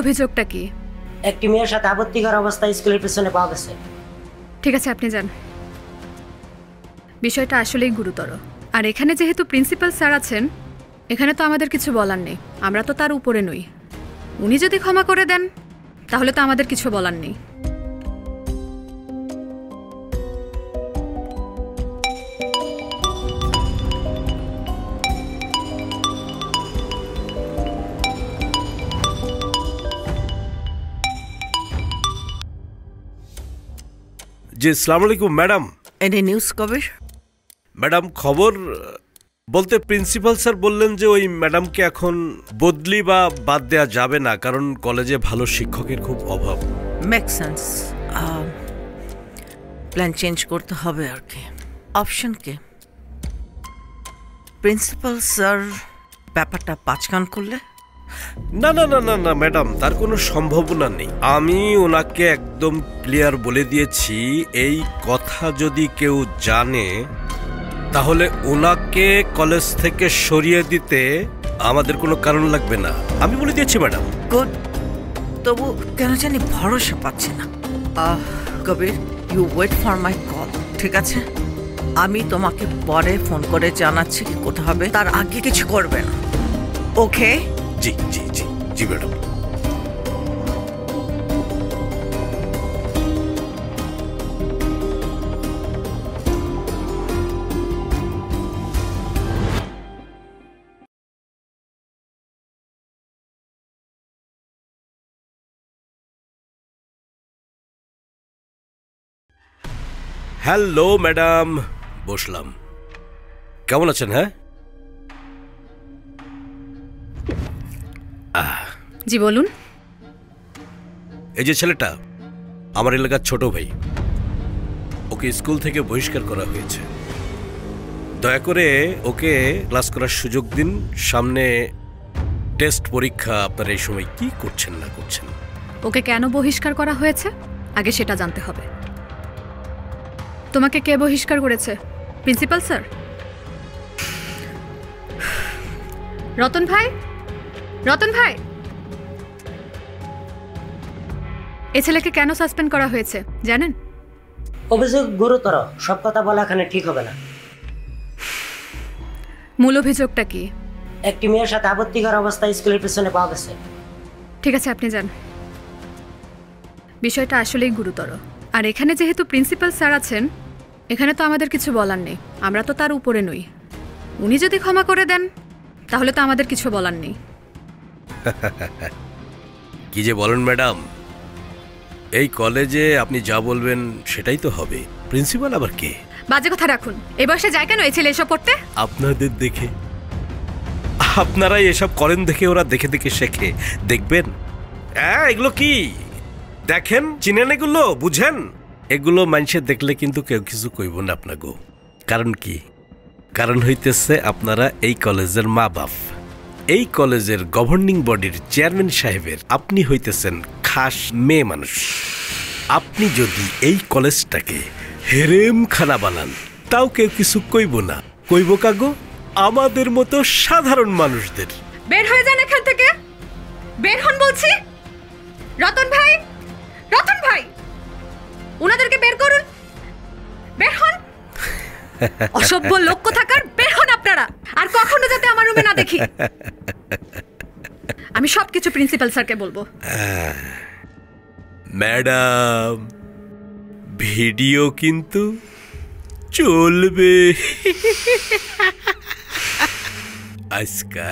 অভিযোগটা কি? একটি মেয়ের সাথে আপত্তিকর অবস্থায় স্কুলের পেছনে পাওয়া গেছে। ঠিক আছে, আপনি যান। বিষয়টা আসলেই গুরুতর। আর এখানে যেহেতু প্রিন্সিপাল স্যার আছেন, এখানে তো আমাদের কিছু বলার নেই। আমরা তো তার উপরে নই। উনি যদি ক্ষমা করে দেন তাহলে তো আমাদের কিছু বলার নেই। জি, আসসালামু আলাইকুম ম্যাডাম। এনি নিউজ কবির? ম্যাডাম, খবর বলতে প্রিন্সিপাল স্যার বললেন যে ওই ম্যাডামকে এখন বদলি বা বাদ দেওয়া যাবে না, কারণ কলেজে ভালো শিক্ষকের খুব অভাব। Make sense. প্ল্যান চেঞ্জ করতে হবে আর কি। অপশন কে? প্রিন্সিপাল স্যার ব্যাপারটা পাঁচকান করলে? না না না না না ম্যাডাম, তার কোনো সম্ভাবনা নেই। আমি ওনাকে একদম ক্লিয়ার বলে দিয়েছি, এই কথা যদি কেউ জানে তাহলে ওনাকে কলেজ থেকে সরিয়ে দিতে আমাদের কোনো কারণ লাগবে না। আমি বলে দিয়েছি ম্যাডাম। গুড। তবু কেন জানি ভরসা পাচ্ছি না। Kabir, you wait for my call, ঠিক আছে? আমি তোমাকে পরে ফোন করে জানাচ্ছি কি করতে হবে, তার আগে কিছু করবে না, ওকে? জি জি জি জি ম্যাডাম। হ্যালো ম্যাডাম, বসলাম। কেমন আছেন? হ্যাঁ, জি বলুন। এই যে ছেলেটা আমার এলাকার ছোট ভাই, ওকে স্কুল থেকে বহিষ্কার করা হয়েছে। দয়া করে ওকে ক্লাস করার সুযোগ দিন। সামনে টেস্ট পরীক্ষা, আপনারা এই সময় কি করছেন না করছেন? ওকে কেন বহিষ্কার করা হয়েছে আগে সেটা জানতে হবে। তোমাকে কে বহিষ্কার করেছে? Principal sir? রতন ভাই, রতন ভাই, এ ছেলেকে কেন সাসপেন্ড করা হয়েছে জানেন? অভিযোগ গুরুতর, সব কথা বলা এখানে ঠিক হবে না। মূল অভিযোগটা কি? একটি মেয়ের সাথে আপত্তিকর অবস্থায় স্কুলের পেছনে পাওয়া গেছে। ঠিক আছে, আপনি যান। বিষয়টা আসলেই গুরুতর। আর এখানে যেহেতু প্রিন্সিপাল স্যার আছেন, এখানে তো আমাদের কিছু বলার নেই। আমরা তো তার উপরে নই। উনি যদি ক্ষমা করে দেন তাহলে তো আমাদের কিছু বলার নেই। কি যে বলেন ম্যাডাম, এই কলেজে আপনি যা বলবেন সেটাই তো হবে। প্রিন্সিপাল আবার কে? বাজে কথা রাখুন। এই বয়সে যায় কেন এই ছেলে এসব পড়তে? আপনাদের দেখে, আপনারাই এসব করেন দেখে ওরা দেখে দেখে শেখে। দেখবেন এগুলো কি দেখেন, চিনেন এগুলো, বুঝেন? এগুলো মানুষের দেখলে কিন্তু কেউ কিছু কইব না আপনাকে। কারণ কি? কারণ হইতেছে আপনারা এই কলেজের মা বাপ, এই কলেজের গভর্নিং বডির চেয়ারম্যান সাহেবের আপনি হইতেছেন খাস মেয়ে মানুষ। আপনি যদি এই কলেজটাকে হেরেমখানা বানান তাও কেউ কিছু কইব না। কইব কাগো আমাদের মতো সাধারণ মানুষদের। বের হয়ে যান এখান থেকে, বের হন বলছি। রতন ভাই, রতন ভাই, ওনাদেরকে বের করুন, বের হন। অসভ্য লোক কোথাকার, বের হন আপনারা। আর কখনো যাতে আমার রুমে না দেখি। আমি সবকিছু প্রিন্সিপাল স্যারকে বলবো। ম্যাডাম, ভিডিও কিন্তু চলবে আজকা।